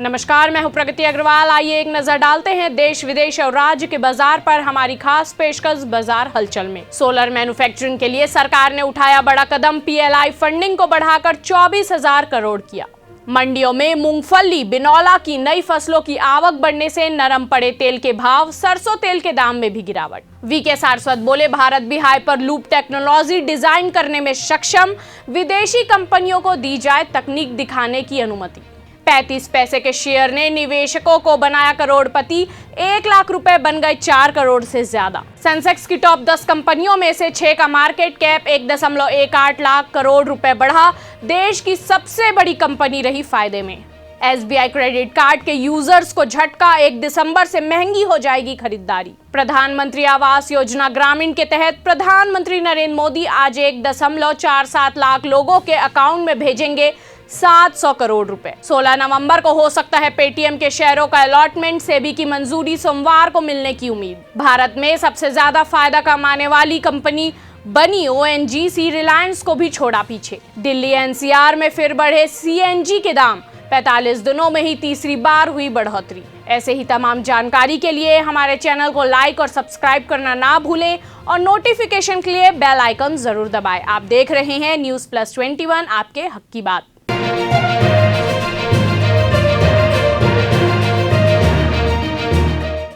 नमस्कार, मैं हूं प्रगति अग्रवाल। आइए एक नजर डालते हैं देश विदेश और राज्य के बाजार पर हमारी खास पेशकश बाजार हलचल में। सोलर मैन्युफैक्चरिंग के लिए सरकार ने उठाया बड़ा कदम, पीएलआई फंडिंग को बढ़ाकर 24,000 करोड़ किया। मंडियों में मूंगफली, बिनौला की नई फसलों की आवक बढ़ने से नरम पड़े तेल के भाव, सरसों तेल के दाम में भी गिरावट। वीके सारस्वत बोले, भारत भी हाइपरलूप टेक्नोलॉजी डिजाइन करने में सक्षम, विदेशी कंपनियों को दी जाए तकनीक दिखाने की अनुमति। 35 पैसे के शेयर ने निवेशकों को बनाया करोड़पति, 1 लाख रुपए बन गए 4 करोड़ से ज्यादा। सेंसेक्स की टॉप 10 कंपनियों में से 6 का मार्केट कैप 1.18 लाख करोड़ रुपए बढ़ा। देश की सबसे बड़ी कंपनी रही फायदे में। एसबीआई क्रेडिट कार्ड के यूजर्स को झटका, 1 दिसंबर से महंगी हो जाएगी खरीदारी। प्रधानमंत्री आवास योजना ग्रामीण के तहत प्रधानमंत्री नरेंद्र मोदी आज 1.47 लाख लोगों के अकाउंट में भेजेंगे 700 करोड़ रुपए। 16 नवंबर को हो सकता है पेटीएम के शेयरों का अलॉटमेंट, सेबी की मंजूरी सोमवार को मिलने की उम्मीद। भारत में सबसे ज्यादा फायदा कमाने वाली कंपनी बनी ओएनजीसी, रिलायंस को भी छोड़ा पीछे। दिल्ली एनसीआर में फिर बढ़े सीएनजी के दाम, 45 दिनों में ही तीसरी बार हुई बढ़ोतरी। ऐसे ही तमाम जानकारी के लिए हमारे चैनल को लाइक और सब्सक्राइब करना ना भूलें और नोटिफिकेशन के लिए बेल आइकन जरूर दबाएं। आप देख रहे हैं न्यूज़ प्लस 21, आपके हक की बात।